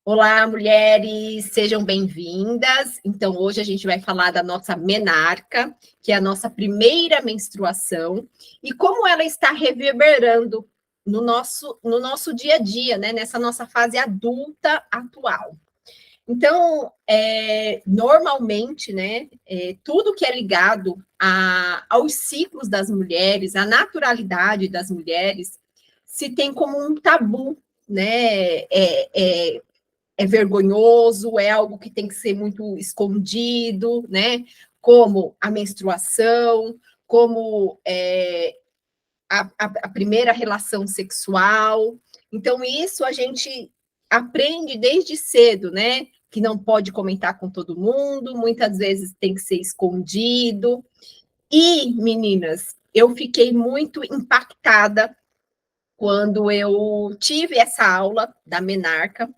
Olá, mulheres, sejam bem-vindas. Então, hoje a gente vai falar da nossa menarca, que é a nossa primeira menstruação, e como ela está reverberando no nosso dia a dia, né? Nessa nossa fase adulta atual. Então, normalmente, né, tudo que é ligado aos ciclos das mulheres, à naturalidade das mulheres, se tem como um tabu, né? É vergonhoso, é algo que tem que ser muito escondido, né? Como a menstruação, como a primeira relação sexual. Então, isso a gente aprende desde cedo, né? Que não pode comentar com todo mundo, muitas vezes tem que ser escondido. E, meninas, eu fiquei muito impactada quando eu tive essa aula da menarca,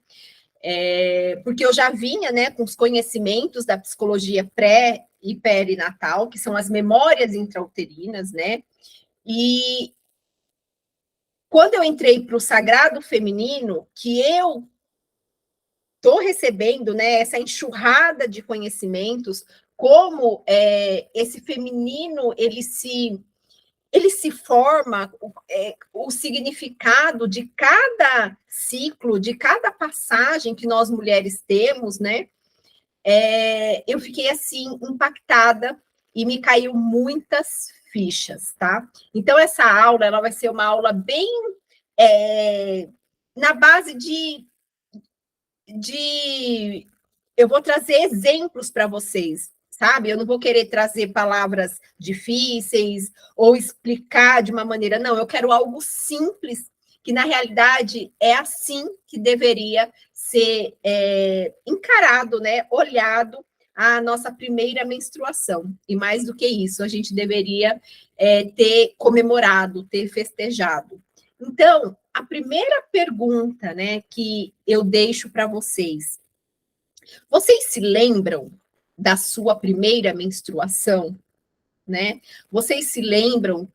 porque eu já vinha, né, com os conhecimentos da psicologia pré e perinatal, que são as memórias intrauterinas, né? E quando eu entrei para o sagrado feminino, que eu estou recebendo, né, essa enxurrada de conhecimentos, como esse feminino ele se forma, o significado de cada ciclo, de cada passagem que nós mulheres temos, né? Eu fiquei assim impactada e me caiu muitas fichas, tá? Então essa aula ela vai ser uma aula bem na base de eu vou trazer exemplos para vocês, sabe? Eu não vou querer trazer palavras difíceis ou explicar de uma maneira, não, eu quero algo simples, que na realidade é assim que deveria ser encarado, né? Olhado a nossa primeira menstruação. E mais do que isso, a gente deveria ter comemorado, ter festejado. Então, a primeira pergunta, né, que eu deixo para vocês se lembram da sua primeira menstruação, né? Vocês se lembram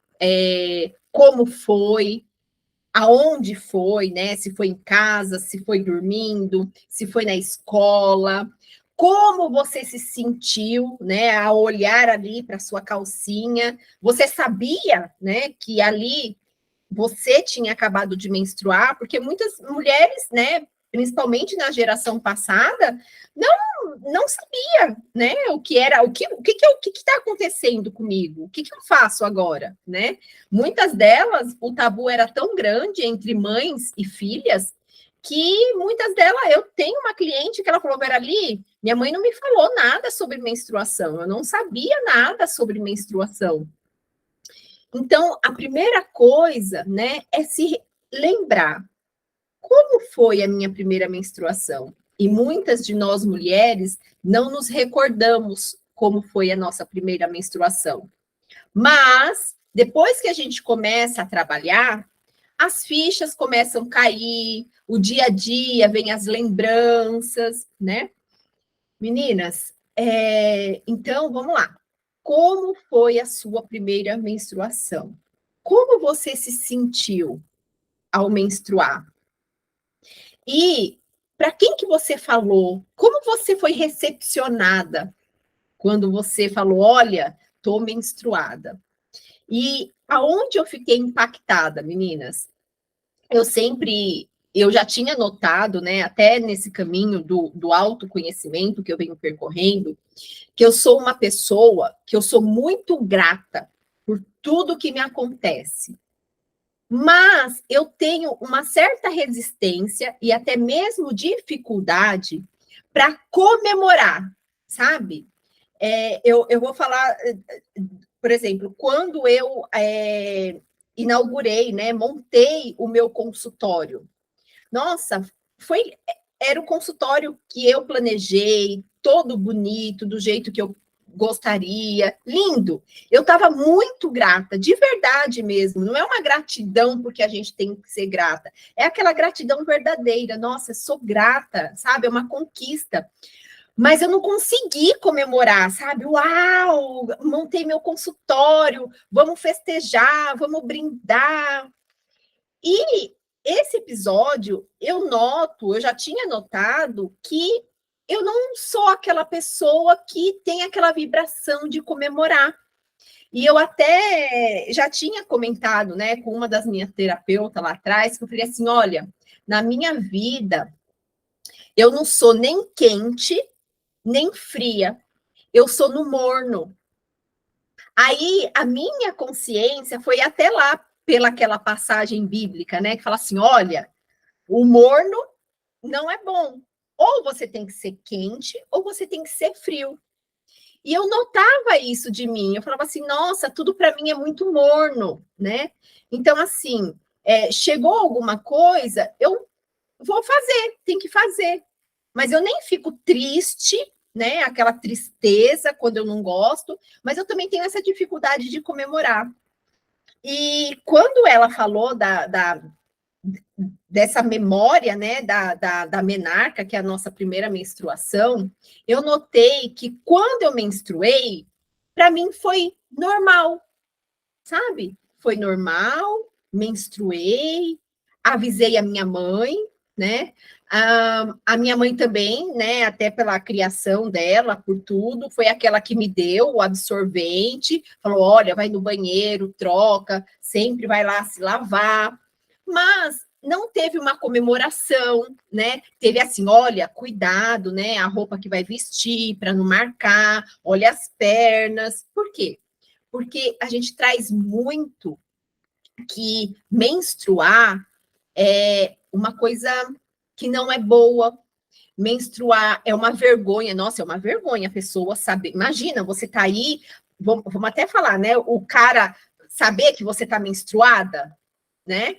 como foi, aonde foi, né? Se foi em casa, se foi dormindo, se foi na escola, como você se sentiu, né? Ao olhar ali para sua calcinha, você sabia, né? Que ali você tinha acabado de menstruar, porque muitas mulheres, né, principalmente na geração passada, não sabia, né, o que era, o que está acontecendo comigo, o que eu faço agora, né? Muitas delas, o tabu era tão grande entre mães e filhas que muitas delas, eu tenho uma cliente que ela falou, Verali, minha mãe não me falou nada sobre menstruação, eu não sabia nada sobre menstruação. Então, a primeira coisa, né, é se lembrar como foi a minha primeira menstruação. E muitas de nós mulheres não nos recordamos como foi a nossa primeira menstruação. Mas depois que a gente começa a trabalhar, as fichas começam a cair, o dia a dia vem as lembranças, né? Meninas, então vamos lá. Como foi a sua primeira menstruação? Como você se sentiu ao menstruar? E para quem que você falou? Como você foi recepcionada quando você falou, olha, estou menstruada? E aonde eu fiquei impactada, meninas? Eu já tinha notado, né, até nesse caminho do autoconhecimento que eu venho percorrendo, que eu sou uma pessoa que eu sou muito grata por tudo que me acontece. Mas eu tenho uma certa resistência e até mesmo dificuldade para comemorar, sabe? Eu vou falar, por exemplo, quando eu inaugurei, né, montei o meu consultório. Nossa, era o consultório que eu planejei, todo bonito, do jeito que eu gostaria, lindo. Eu estava muito grata, de verdade mesmo. Não é uma gratidão porque a gente tem que ser grata, é aquela gratidão verdadeira. Nossa, sou grata, sabe? É uma conquista. Mas eu não consegui comemorar, sabe? Uau, montei meu consultório, vamos festejar, vamos brindar. E esse episódio, eu já tinha notado que eu não sou aquela pessoa que tem aquela vibração de comemorar. E eu até já tinha comentado, né, com uma das minhas terapeutas lá atrás, que eu falei assim, olha, na minha vida, eu não sou nem quente, nem fria, eu sou no morno. Aí a minha consciência foi até lá pela aquela passagem bíblica, né, que fala assim, olha, o morno não é bom. Ou você tem que ser quente, ou você tem que ser frio. E eu notava isso de mim. Eu falava assim, nossa, tudo para mim é muito morno, né? Então, assim, chegou alguma coisa, eu vou fazer, tem que fazer. Mas eu nem fico triste, né? Aquela tristeza quando eu não gosto, mas eu também tenho essa dificuldade de comemorar. E quando ela falou dessa memória, né, da menarca, que é a nossa primeira menstruação, eu notei que quando eu menstruei, para mim foi normal, sabe? Foi normal, menstruei, avisei a minha mãe, né? A minha mãe também, né? Até pela criação dela, por tudo, foi aquela que me deu o absorvente, falou: olha, vai no banheiro, troca, sempre vai lá se lavar. Mas não teve uma comemoração, né? Teve assim, olha, cuidado, né? A roupa que vai vestir para não marcar, olha as pernas. Por quê? Porque a gente traz muito que menstruar é uma coisa que não é boa. Menstruar é uma vergonha, nossa, é uma vergonha a pessoa saber. Imagina, você tá aí, vamos até falar, né? O cara saber que você tá menstruada, né?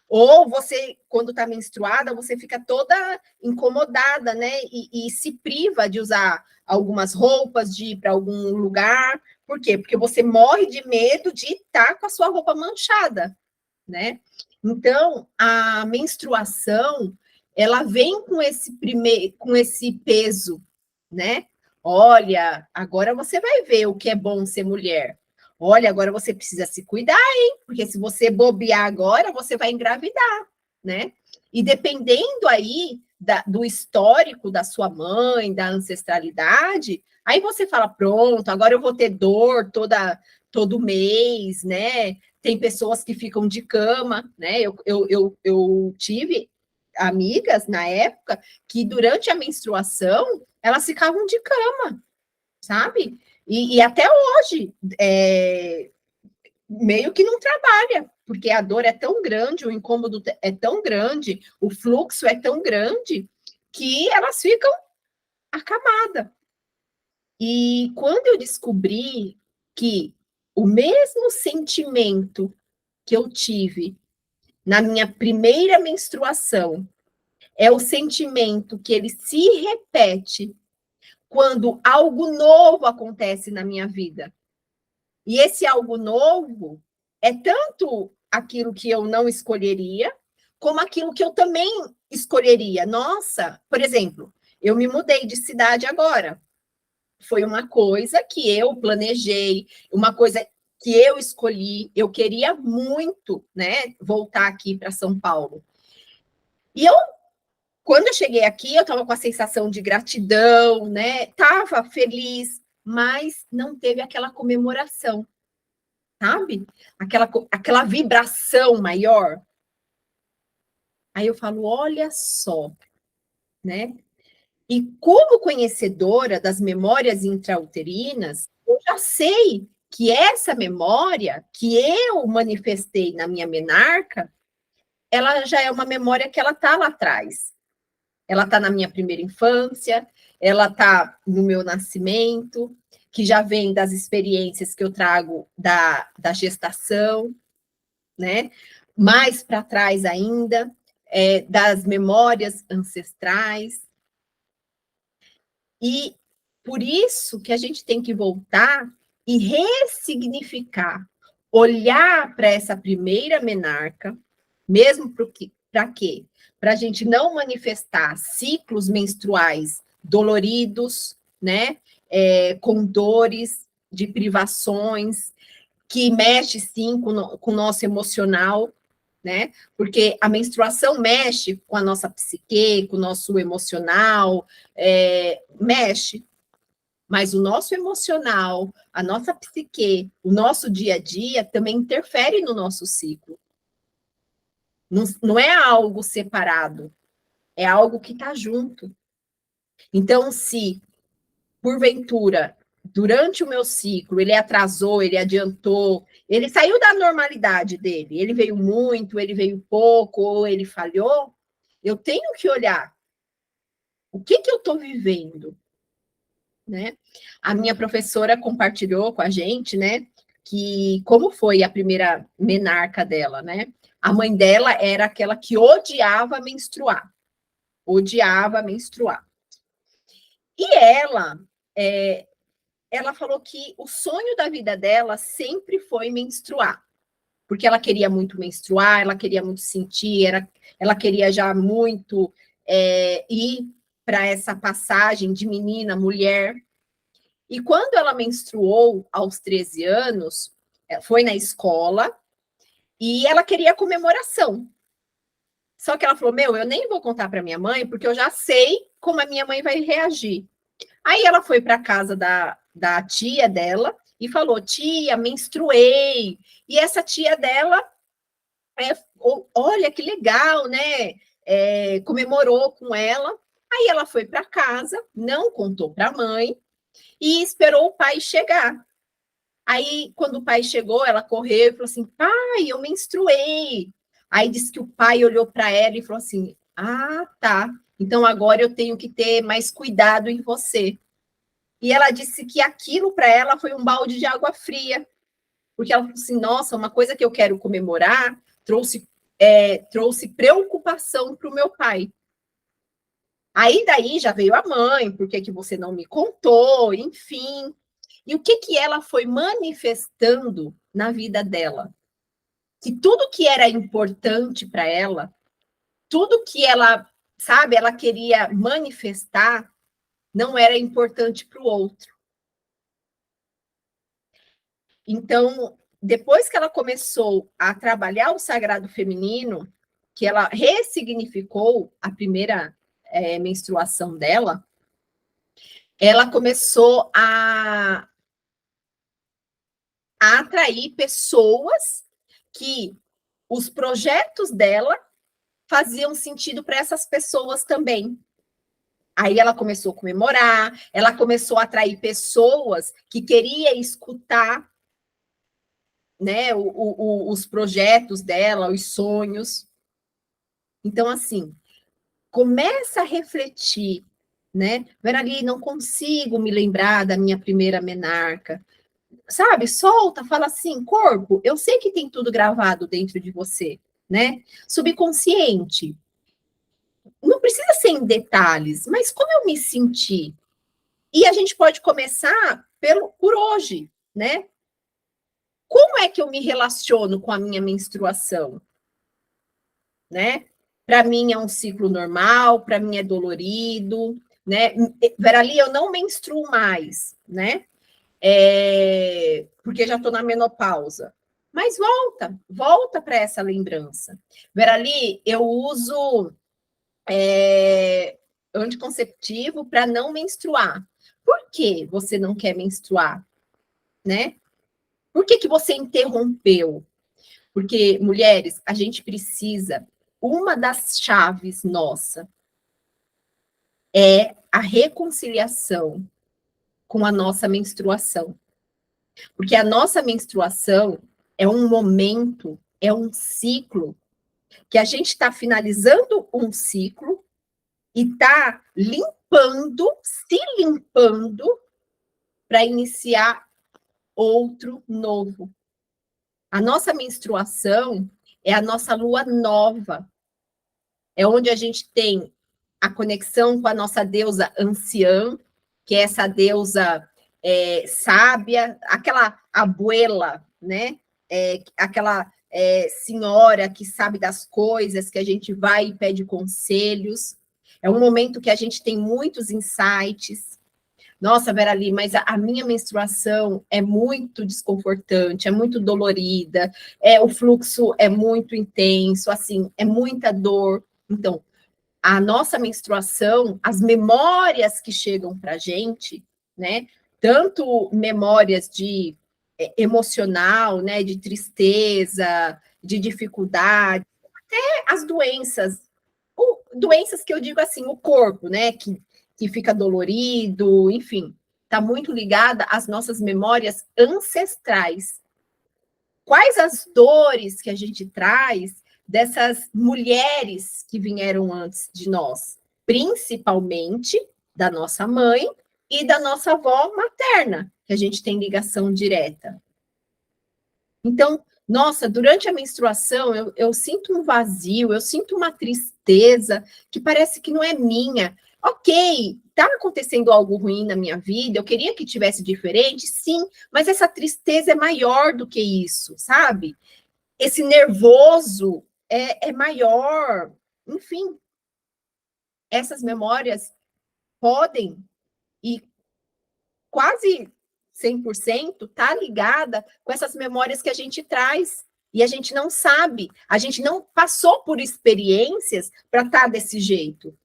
Ou você, quando está menstruada, você fica toda incomodada, né? E se priva de usar algumas roupas, de ir para algum lugar. Por quê? Porque você morre de medo de estar com a sua roupa manchada, né? Então, a menstruação, ela vem com esse peso, né? Olha, agora você vai ver o que é bom ser mulher. Olha, agora você precisa se cuidar, hein? Porque se você bobear agora, você vai engravidar, né? E dependendo aí do histórico da sua mãe, da ancestralidade, aí você fala, pronto, agora eu vou ter dor todo mês, né? Tem pessoas que ficam de cama, né? Eu tive amigas na época que durante a menstruação elas ficavam de cama, sabe? E até hoje, meio que não trabalha, porque a dor é tão grande, o incômodo é tão grande, o fluxo é tão grande, que elas ficam acamadas. E quando eu descobri que o mesmo sentimento que eu tive na minha primeira menstruação é o sentimento que ele se repete quando algo novo acontece na minha vida. E esse algo novo é tanto aquilo que eu não escolheria, como aquilo que eu também escolheria. Nossa, por exemplo, eu me mudei de cidade agora. Foi uma coisa que eu planejei, uma coisa que eu escolhi. Eu queria muito, né, voltar aqui para São Paulo. E quando eu cheguei aqui, eu estava com a sensação de gratidão, né? Estava feliz, mas não teve aquela comemoração, sabe? Aquela vibração maior. Aí eu falo, olha só, né? E como conhecedora das memórias intrauterinas, eu já sei que essa memória que eu manifestei na minha menarca, ela já é uma memória que ela está lá atrás. Ela está na minha primeira infância, ela está no meu nascimento, que já vem das experiências que eu trago da gestação, né? Mais para trás ainda, das memórias ancestrais. E por isso que a gente tem que voltar e ressignificar, olhar para essa primeira menarca, mesmo para quê? Para a gente não manifestar ciclos menstruais doloridos, né? Com dores, de privações, que mexe sim com o nosso emocional, né? Porque a menstruação mexe com a nossa psique, com o nosso emocional, mexe. Mas o nosso emocional, a nossa psique, o nosso dia a dia também interfere no nosso ciclo. Não é algo separado, é algo que está junto. Então, se porventura, durante o meu ciclo, ele atrasou, ele adiantou, ele saiu da normalidade dele, ele veio muito, ele veio pouco, ou ele falhou, eu tenho que olhar o que eu estou vivendo, né? A minha professora compartilhou com a gente, né, que como foi a primeira menarca dela, né? A mãe dela era aquela que odiava menstruar, odiava menstruar. E ela falou que o sonho da vida dela sempre foi menstruar, porque ela queria muito menstruar, ela queria muito sentir, ela queria já muito ir para essa passagem de menina, mulher. E quando ela menstruou aos 13 anos, foi na escola e ela queria comemoração. Só que ela falou: Meu, eu nem vou contar para minha mãe, porque eu já sei como a minha mãe vai reagir. Aí ela foi para a casa da tia dela e falou: Tia, menstruei. E essa tia dela, olha que legal, né? Comemorou com ela. Aí ela foi para casa, não contou para a mãe e esperou o pai chegar. Aí, quando o pai chegou, ela correu e falou assim: Pai, eu menstruei. Aí disse que o pai olhou para ela e falou assim: Ah, tá. Então agora eu tenho que ter mais cuidado em você. E ela disse que aquilo para ela foi um balde de água fria, porque ela falou assim: Nossa, uma coisa que eu quero comemorar trouxe preocupação para o meu pai. Aí daí já veio a mãe: Por que você não me contou? Enfim. E o que ela foi manifestando na vida dela? Que tudo que era importante para ela, tudo que ela, sabe, ela queria manifestar, não era importante para o outro. Então, depois que ela começou a trabalhar o sagrado feminino, que ela ressignificou a primeira menstruação dela, ela começou a atrair pessoas que os projetos dela faziam sentido para essas pessoas também. Aí ela começou a comemorar, ela começou a atrair pessoas que queriam escutar, né, os projetos dela, os sonhos. Então, assim, começa a refletir, né? Verali, não consigo me lembrar da minha primeira menarca. Sabe, solta, fala assim: corpo, eu sei que tem tudo gravado dentro de você, né? Subconsciente. Não precisa ser em detalhes, mas como eu me senti? E a gente pode começar por hoje, né? Como é que eu me relaciono com a minha menstruação? Né? Para mim é um ciclo normal, para mim é dolorido, né? Verali, eu não menstruo mais, né? Porque já estou na menopausa. Mas volta para essa lembrança. Verali, eu uso anticonceptivo para não menstruar. Por que você não quer menstruar? Né? Por que você interrompeu? Porque, mulheres, a gente precisa, uma das chaves nossa é a reconciliação com a nossa menstruação. Porque a nossa menstruação é um momento, é um ciclo, que a gente está finalizando um ciclo e está se limpando para iniciar outro novo. A nossa menstruação é a nossa lua nova. É onde a gente tem a conexão com a nossa deusa anciã, que é essa deusa sábia, aquela abuela, né? Aquela senhora que sabe das coisas, que a gente vai e pede conselhos. É um momento que a gente tem muitos insights. Nossa, Vera Lee, mas a minha menstruação é muito desconfortante, é muito dolorida, o fluxo é muito intenso, assim, é muita dor. Então, a nossa menstruação, as memórias que chegam para a gente, né? Tanto memórias de emocional, né? De tristeza, de dificuldade, até as doenças, doenças que eu digo assim, o corpo, né? Que fica dolorido, enfim, está muito ligada às nossas memórias ancestrais. Quais as dores que a gente traz dessas mulheres que vieram antes de nós, principalmente da nossa mãe e da nossa avó materna, que a gente tem ligação direta. Então, nossa, durante a menstruação eu sinto um vazio, eu sinto uma tristeza que parece que não é minha. Ok, está acontecendo algo ruim na minha vida, eu queria que tivesse diferente, sim, mas essa tristeza é maior do que isso, sabe? Esse nervoso é maior. Enfim, essas memórias podem, e quase 100% tá ligada com essas memórias que a gente traz. E a gente não sabe, a gente não passou por experiências para estar tá desse jeito.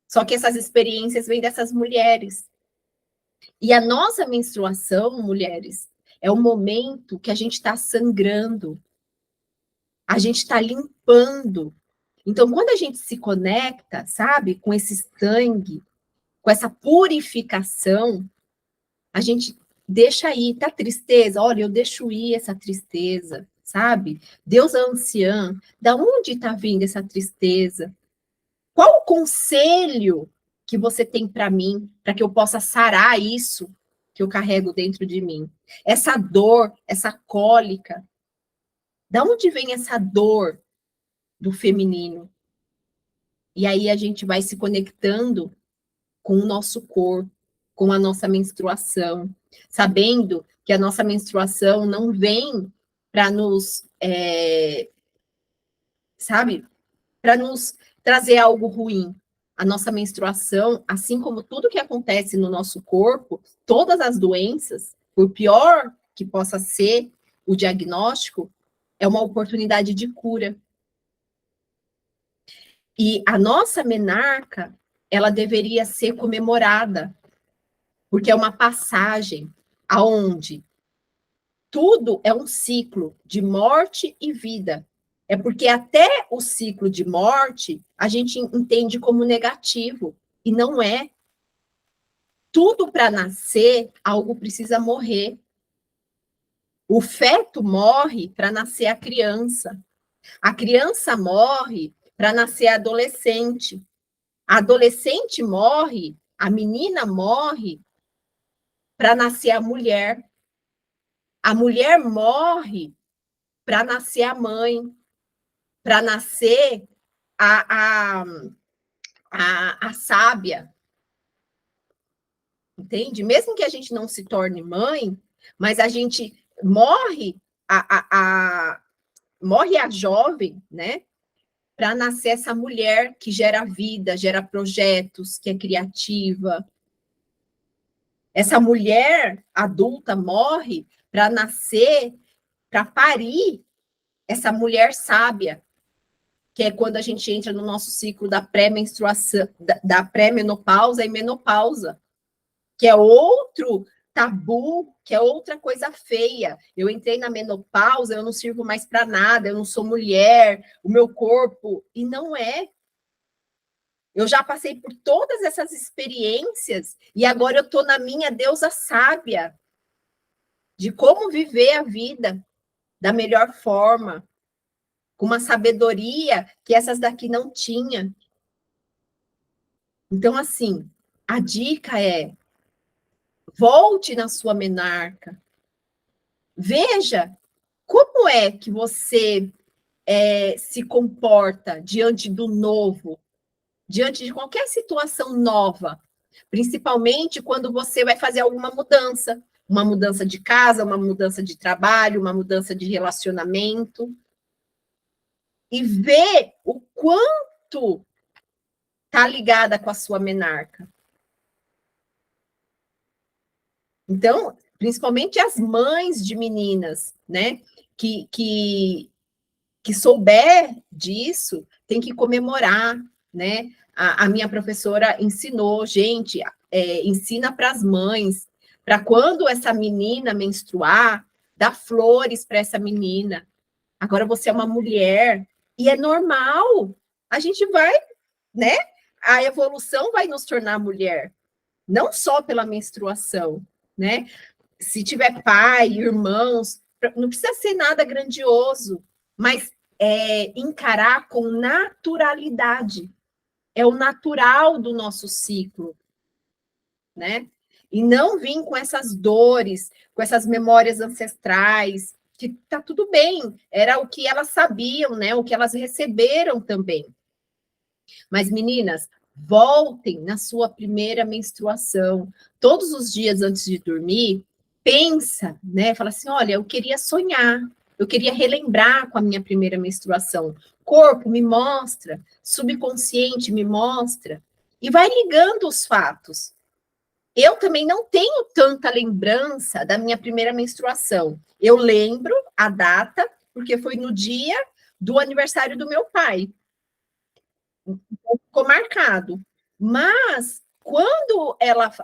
Só que essas experiências vêm dessas mulheres. E a nossa menstruação, mulheres, é o momento que a gente está sangrando, a gente está limpando. Então, quando a gente se conecta, sabe, com esse sangue, com essa purificação, a gente deixa ir, tá tristeza? Olha, eu deixo ir essa tristeza, sabe? Deus é anciã, da onde está vindo essa tristeza? Qual o conselho que você tem para mim, para que eu possa sarar isso que eu carrego dentro de mim? Essa dor, essa cólica, da onde vem essa dor do feminino? E aí a gente vai se conectando com o nosso corpo, com a nossa menstruação, sabendo que a nossa menstruação não vem para nos, sabe, para nos trazer algo ruim. A nossa menstruação, assim como tudo que acontece no nosso corpo, todas as doenças, por pior que possa ser o diagnóstico, é uma oportunidade de cura. E a nossa menarca, ela deveria ser comemorada, porque é uma passagem aonde tudo é um ciclo de morte e vida. É porque até o ciclo de morte a gente entende como negativo, e não é. Tudo para nascer, algo precisa morrer. O feto morre para nascer a criança morre para nascer a adolescente. A adolescente morre, a menina morre para nascer a mulher morre para nascer a mãe, para nascer a, a, a sábia, entende? Mesmo que a gente não se torne mãe, mas a gente morre morre a jovem, né? Para nascer essa mulher que gera vida, gera projetos, que é criativa. Essa mulher adulta morre para nascer, para parir essa mulher sábia, que é quando a gente entra no nosso ciclo da pré-menstruação, da pré-menopausa e menopausa, que é outro tabu, que é outra coisa feia. Eu entrei na menopausa, eu não sirvo mais para nada, eu não sou mulher, o meu corpo, e não é. Eu já passei por todas essas experiências e agora eu estou na minha deusa sábia de como viver a vida da melhor forma, com uma sabedoria que essas daqui não tinha. Então, assim, a dica é: volte na sua menarca, veja como é que você se comporta diante do novo, diante de qualquer situação nova, principalmente quando você vai fazer alguma mudança, uma mudança de casa, uma mudança de trabalho, uma mudança de relacionamento, e ver o quanto está ligada com a sua menarca. Então, principalmente as mães de meninas, né, que souber disso, tem que comemorar, né? A minha professora ensinou, gente, ensina para as mães, para quando essa menina menstruar, dá flores para essa menina. Agora você é uma mulher, e é normal, a gente vai, né? A evolução vai nos tornar mulher, não só pela menstruação, né? Se tiver pai, irmãos, não precisa ser nada grandioso, mas encarar com naturalidade. É o natural do nosso ciclo, né? E não vir com essas dores, com essas memórias ancestrais, que tá tudo bem, era o que elas sabiam, né? O que elas receberam também. Mas, meninas, voltem na sua primeira menstruação. Todos os dias antes de dormir, pensa, né? Fala assim: olha, eu queria sonhar, eu queria relembrar com a minha primeira menstruação. Corpo, me mostra, subconsciente, me mostra. E vai ligando os fatos. Eu também não tenho tanta lembrança da minha primeira menstruação. Eu lembro a data, porque foi no dia do aniversário do meu pai. Ficou marcado. Mas quando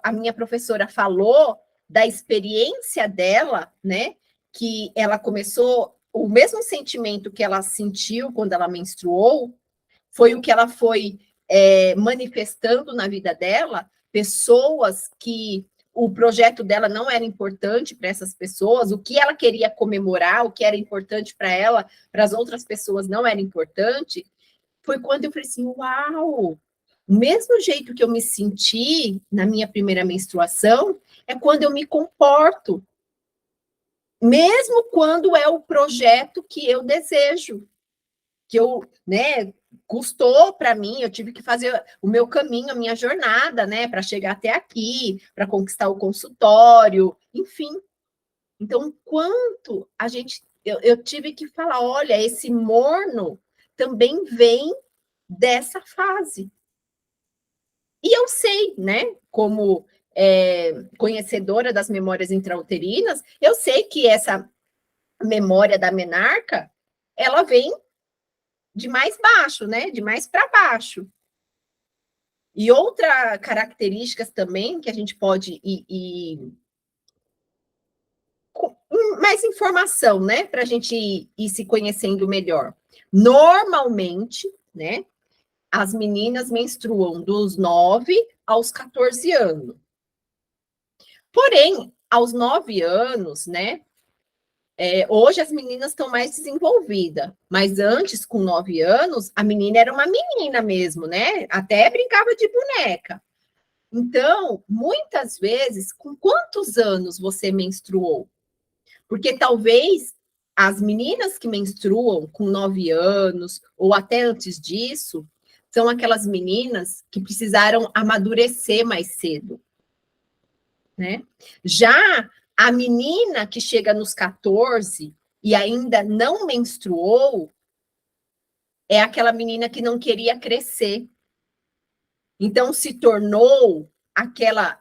a minha professora falou da experiência dela, né, que ela começou o mesmo sentimento que ela sentiu quando ela menstruou, foi o que ela foi manifestando na vida dela, pessoas que o projeto dela não era importante para essas pessoas, o que ela queria comemorar, o que era importante para ela, para as outras pessoas não era importante, foi quando eu falei assim, uau, o mesmo jeito que eu me senti na minha primeira menstruação é quando eu me comporto, mesmo quando é o projeto que eu desejo, que eu, né, custou para mim, eu tive que fazer o meu caminho, a minha jornada, né, para chegar até aqui, para conquistar o consultório, enfim. Então, quanto a gente, eu tive que falar, olha, esse morno também vem dessa fase. E eu sei, né, como conhecedora das memórias intrauterinas, eu sei que essa memória da menarca, ela vem de mais baixo, né, de mais para baixo. E outra característica também que a gente pode mais informação, né, para a gente ir se conhecendo melhor. Normalmente, né, as meninas menstruam dos 9 aos 14 anos. Porém, aos 9 anos, né? Hoje as meninas estão mais desenvolvidas, mas antes, com 9 anos, a menina era uma menina mesmo, né? Até brincava de boneca. Então, muitas vezes, com quantos anos você menstruou? Porque talvez as meninas que menstruam com 9 anos, ou até antes disso, são aquelas meninas que precisaram amadurecer mais cedo, né? Já a menina que chega nos 14 e ainda não menstruou é aquela menina que não queria crescer. Então se tornou aquela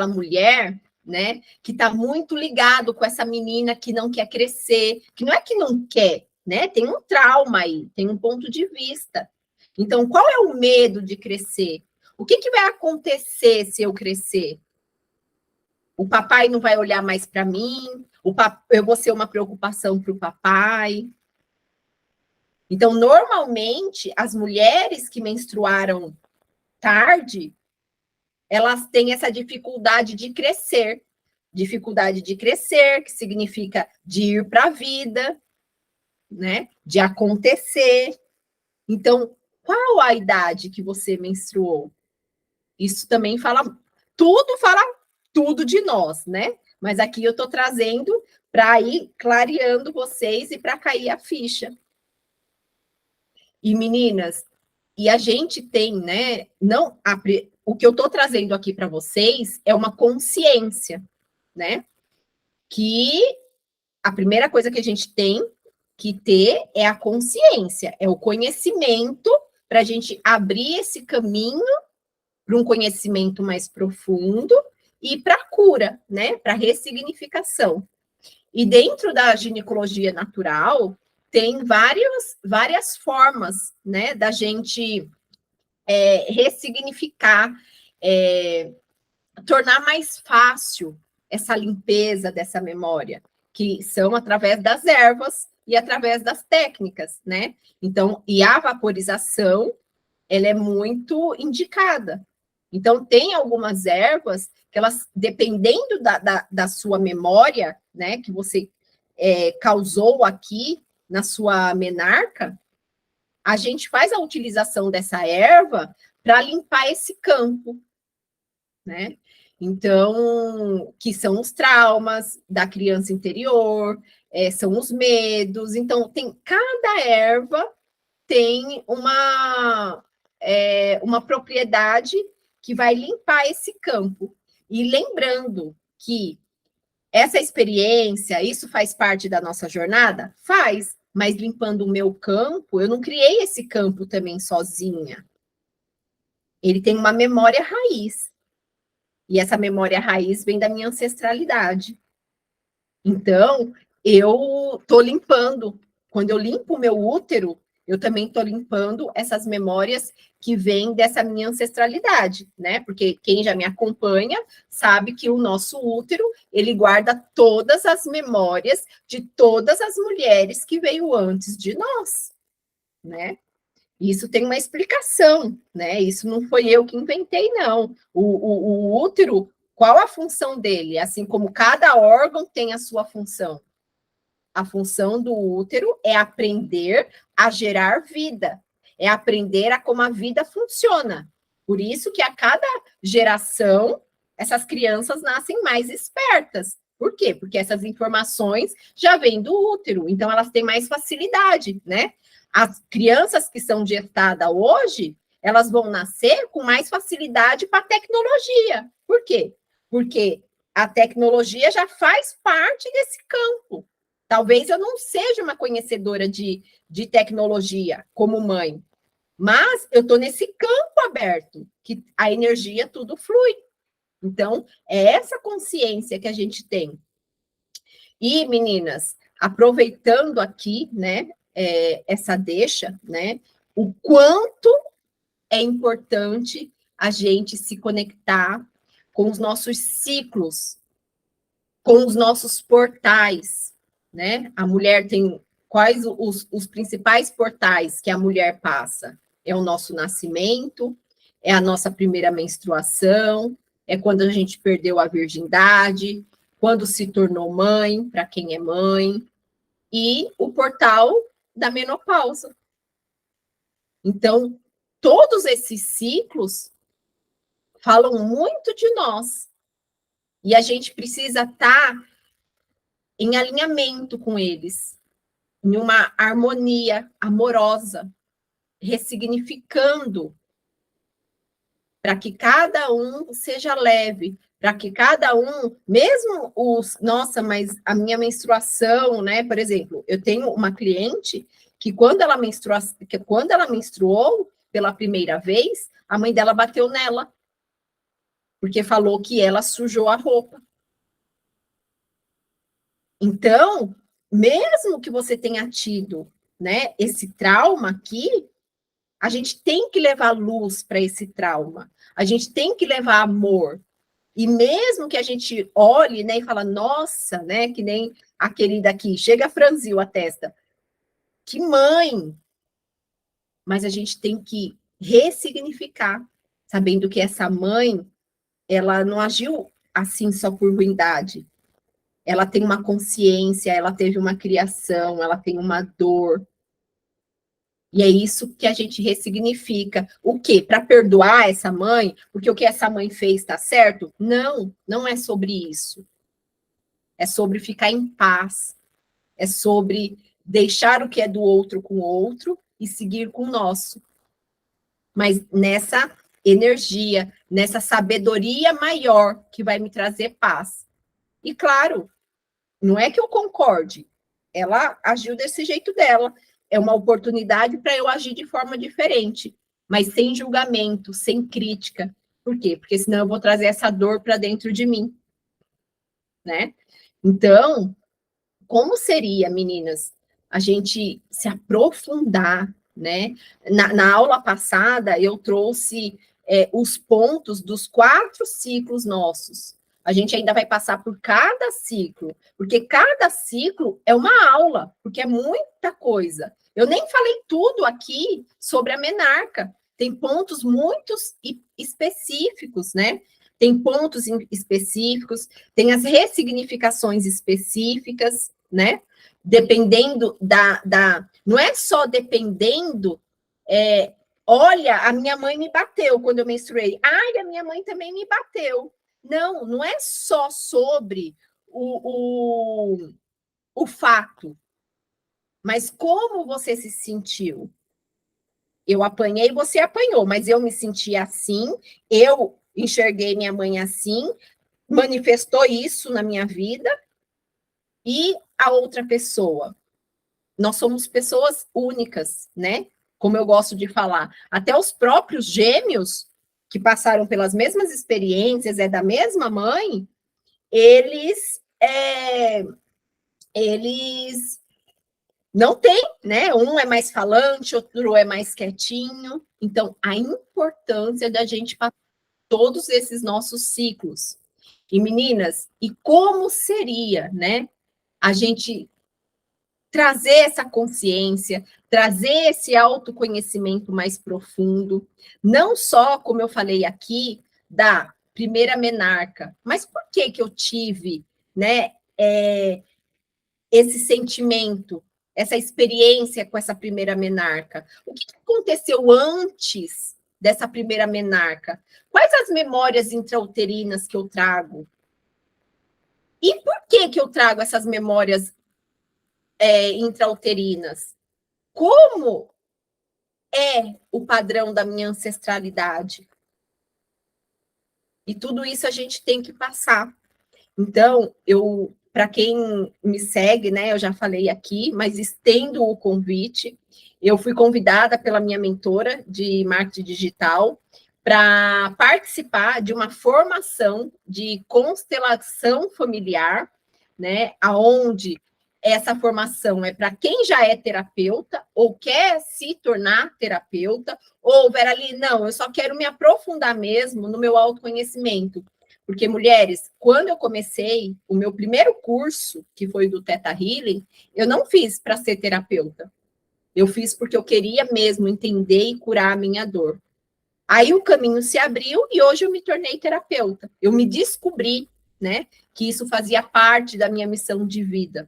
mulher, né, que está muito ligado com essa menina que não quer crescer, que não é que não quer, né? Tem um trauma aí, tem um ponto de vista. Então, qual é o medo de crescer? O que vai acontecer se eu crescer? O papai não vai olhar mais para mim, eu vou ser uma preocupação para o papai. Então, normalmente, as mulheres que menstruaram tarde, elas têm essa dificuldade de crescer. Dificuldade de crescer, que significa de ir para a vida, né? De acontecer. Então, qual a idade que você menstruou? Isso também fala tudo de nós, né? Mas aqui eu estou trazendo para ir clareando vocês e para cair a ficha. E meninas, e a gente tem, né? Não, o que eu estou trazendo aqui para vocês é uma consciência, né? Que a primeira coisa que a gente tem que ter é a consciência, é o conhecimento para a gente abrir esse caminho para um conhecimento mais profundo e para cura, né? Para ressignificação. E dentro da ginecologia natural, tem várias formas, né, da gente ressignificar, tornar mais fácil essa limpeza dessa memória, que são através das ervas e através das técnicas, né? Então, e a vaporização, ela é muito indicada. Então, tem algumas ervas que elas, dependendo da sua memória, né, que você causou aqui na sua menarca, a gente faz a utilização dessa erva para limpar esse campo, né? Então, que são os traumas da criança interior, são os medos. Então, tem cada erva tem uma propriedade que vai limpar esse campo. E lembrando que essa experiência, isso faz parte da nossa jornada? Faz, mas limpando o meu campo, eu não criei esse campo também sozinha. Ele tem uma memória raiz. E essa memória raiz vem da minha ancestralidade. Então, eu estou limpando. Quando eu limpo o meu útero, eu também estou limpando essas memórias que vêm dessa minha ancestralidade, né? Porque quem já me acompanha sabe que o nosso útero, ele guarda todas as memórias de todas as mulheres que veio antes de nós, né? Isso tem uma explicação, né? Isso não foi eu que inventei, não. O útero, qual a função dele? Assim como cada órgão tem a sua função. A função do útero é aprender a gerar vida, é aprender a como a vida funciona. Por isso que a cada geração, essas crianças nascem mais espertas. Por quê? Porque essas informações já vêm do útero, então elas têm mais facilidade, né? As crianças que são gestadas hoje, elas vão nascer com mais facilidade para a tecnologia. Por quê? Porque a tecnologia já faz parte desse campo. Talvez eu não seja uma conhecedora de tecnologia como mãe, mas eu estou nesse campo aberto, que a energia tudo flui. Então, é essa consciência que a gente tem. E, meninas, aproveitando aqui, né, essa deixa, né, o quanto é importante a gente se conectar com os nossos ciclos, com os nossos portais, né? A mulher tem quais os principais portais que a mulher passa? É o nosso nascimento, é a nossa primeira menstruação, é quando a gente perdeu a virgindade, quando se tornou mãe, para quem é mãe, e o portal da menopausa. Então, todos esses ciclos falam muito de nós. E a gente precisa estar em alinhamento com eles, em uma harmonia amorosa, ressignificando, para que cada um seja leve, para que cada um, mesmo nossa, mas a minha menstruação, né? Por exemplo, eu tenho uma cliente que quando ela menstruou pela primeira vez, a mãe dela bateu nela, porque falou que ela sujou a roupa. Então, mesmo que você tenha tido, né, esse trauma aqui, a gente tem que levar luz para esse trauma. A gente tem que levar amor. E mesmo que a gente olhe, né, e fala, nossa, né, que nem a querida aqui, chega franziu a testa. Que mãe! Mas a gente tem que ressignificar, sabendo que essa mãe, ela não agiu assim só por ruindade. Ela tem uma consciência, ela teve uma criação, ela tem uma dor. E é isso que a gente ressignifica. O quê? Para perdoar essa mãe, porque o que essa mãe fez está certo? Não, não é sobre isso. É sobre ficar em paz. É sobre deixar o que é do outro com o outro e seguir com o nosso. Mas nessa energia, nessa sabedoria maior que vai me trazer paz. E claro, não é que eu concorde. Ela agiu desse jeito dela. É uma oportunidade para eu agir de forma diferente, mas sem julgamento, sem crítica. Por quê? Porque senão eu vou trazer essa dor para dentro de mim, né? Então, como seria, meninas, a gente se aprofundar, né? Na aula passada, eu trouxe os pontos dos 4 ciclos nossos. A gente ainda vai passar por cada ciclo, porque cada ciclo é uma aula, porque é muita coisa. Eu nem falei tudo aqui sobre a menarca. Tem pontos muito específicos, né? Tem pontos específicos, tem as ressignificações específicas, né? Dependendo não é só dependendo, olha, a minha mãe me bateu quando eu menstruei. Ai, a minha mãe também me bateu. Não, não é só sobre o fato, mas como você se sentiu. Eu apanhei, você apanhou, mas eu me senti assim, eu enxerguei minha mãe assim, manifestou isso na minha vida, e a outra pessoa. Nós somos pessoas únicas, né? Como eu gosto de falar. Até os próprios gêmeos, que passaram pelas mesmas experiências, da mesma mãe, eles não têm, né? Um é mais falante, outro é mais quietinho. Então, a importância da gente passar todos esses nossos ciclos. E meninas, e como seria, né? A gente trazer essa consciência, trazer esse autoconhecimento mais profundo, não só, como eu falei aqui, da primeira menarca, mas por que que eu tive, né, esse sentimento, essa experiência com essa primeira menarca? O que aconteceu antes dessa primeira menarca? Quais as memórias intrauterinas que eu trago? E por que que eu trago essas memórias intrauterinas? Como é o padrão da minha ancestralidade? E tudo isso a gente tem que passar. Então, para quem me segue, né, eu já falei aqui, mas estendo o convite. Eu fui convidada pela minha mentora de marketing digital para participar de uma formação de constelação familiar, né, aonde essa formação é para quem já é terapeuta ou quer se tornar terapeuta, ou Vera ali, não, eu só quero me aprofundar mesmo no meu autoconhecimento. Porque, mulheres, quando eu comecei o meu primeiro curso, que foi do Theta Healing, eu não fiz para ser terapeuta. Eu fiz porque eu queria mesmo entender e curar a minha dor. Aí o caminho se abriu e hoje eu me tornei terapeuta. Eu me descobri, né, que isso fazia parte da minha missão de vida.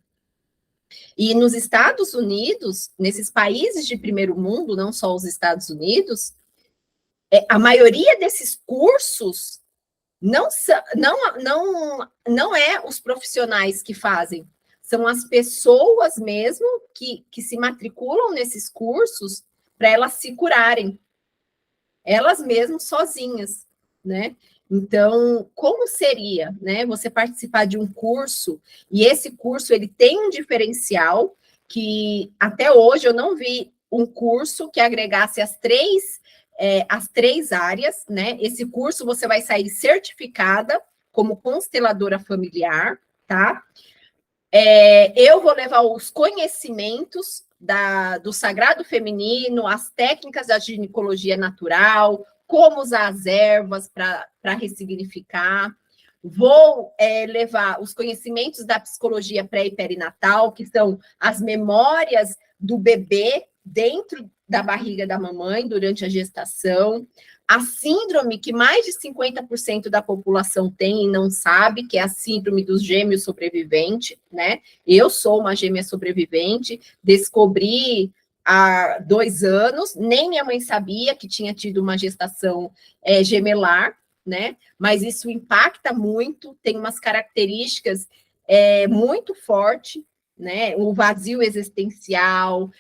E nos Estados Unidos, nesses países de primeiro mundo, não só os Estados Unidos, a maioria desses cursos não é os profissionais que fazem, são as pessoas mesmo que se matriculam nesses cursos para elas se curarem, elas mesmas sozinhas, né? Então, como seria, né, você participar de um curso, e esse curso ele tem um diferencial que até hoje eu não vi um curso que agregasse as três áreas, né? Esse curso você vai sair certificada como consteladora familiar, tá? Eu vou levar os conhecimentos do sagrado feminino, as técnicas da ginecologia natural, como usar as ervas para ressignificar. Vou levar os conhecimentos da psicologia pré e perinatal, que são as memórias do bebê dentro da barriga da mamãe durante a gestação, a síndrome que mais de 50% da população tem e não sabe, que é a síndrome dos gêmeos sobreviventes, né? Eu sou uma gêmea sobrevivente, descobri há 2 anos, nem minha mãe sabia que tinha tido uma gestação gemelar, né? Mas isso impacta muito, tem umas características muito fortes, né? O vazio existencial,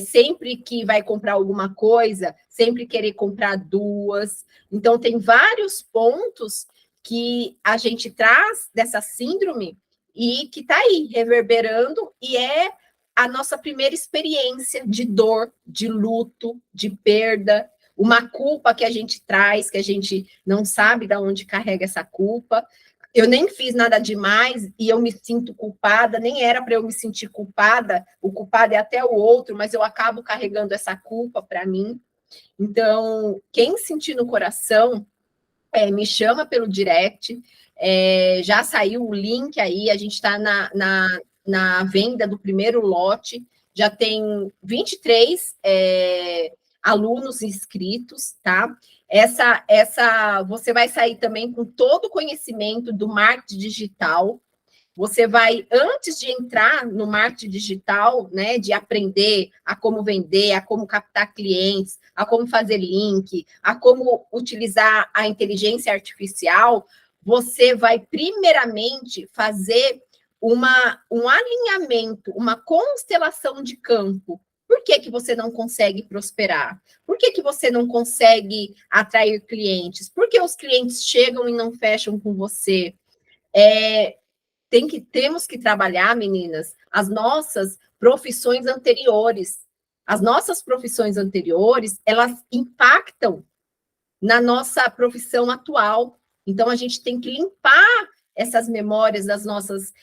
sempre que vai comprar alguma coisa, sempre querer comprar 2. Então, tem vários pontos que a gente traz dessa síndrome e que está aí, reverberando, e é a nossa primeira experiência de dor, de luto, de perda. uma culpa que a gente traz, que a gente não sabe de onde carrega essa culpa. Eu nem fiz nada demais e eu me sinto culpada, nem era para eu me sentir culpada, o culpado é até o outro, mas eu acabo carregando essa culpa para mim. Então, quem sentir no coração, me chama pelo direct, já saiu o link aí, a gente está na venda do primeiro lote, já tem 23 alunos inscritos, tá? Você vai sair também com todo o conhecimento do marketing digital. Você vai, antes de entrar no marketing digital, né, de aprender a como vender, a como captar clientes, a como fazer link, a como utilizar a inteligência artificial, você vai primeiramente fazer um alinhamento, uma constelação de campo. Por que que você não consegue prosperar? Por que que você não consegue atrair clientes? Por que os clientes chegam e não fecham com você? Temos que trabalhar, meninas, as nossas profissões anteriores. As nossas profissões anteriores, elas impactam na nossa profissão atual. Então, a gente tem que limpar essas memórias das nossas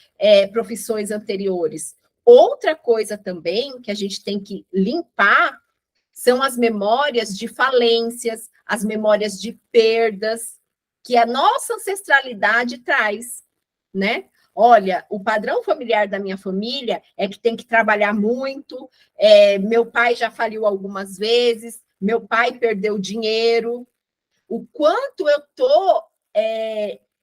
profissões anteriores. Outra coisa também que a gente tem que limpar são as memórias de falências, as memórias de perdas que a nossa ancestralidade traz, né? Olha, o padrão familiar da minha família é que tem que trabalhar muito. Meu pai já faliu algumas vezes, meu pai perdeu dinheiro. O quanto eu estou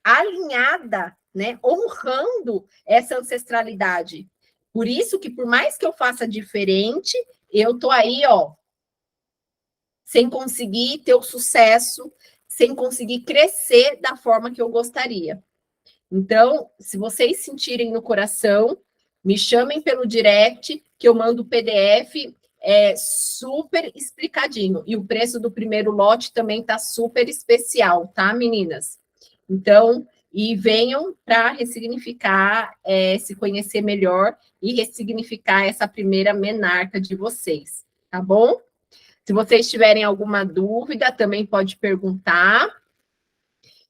alinhada, né, honrando essa ancestralidade. Por isso que, por mais que eu faça diferente, eu estou aí, ó, sem conseguir ter o sucesso, sem conseguir crescer da forma que eu gostaria. Então, se vocês sentirem no coração, me chamem pelo direct, que eu mando o PDF super explicadinho. E o preço do primeiro lote também está super especial, tá, meninas? Então, e venham para ressignificar, se conhecer melhor e ressignificar essa primeira menarca de vocês, tá bom? Se vocês tiverem alguma dúvida, também pode perguntar.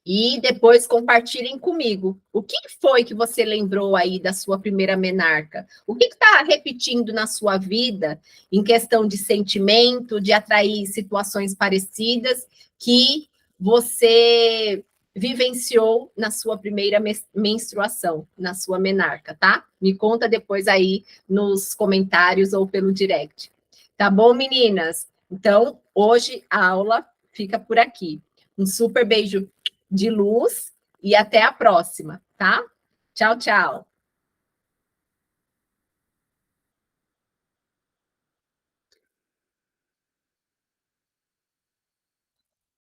E depois compartilhem comigo. O que foi que você lembrou aí da sua primeira menarca? O que está repetindo na sua vida em questão de sentimento, de atrair situações parecidas que você vivenciou na sua primeira menstruação, na sua menarca, tá? Me conta depois aí nos comentários ou pelo direct. Tá bom, meninas? Então, hoje a aula fica por aqui. Um super beijo de luz e até a próxima, tá? Tchau, tchau.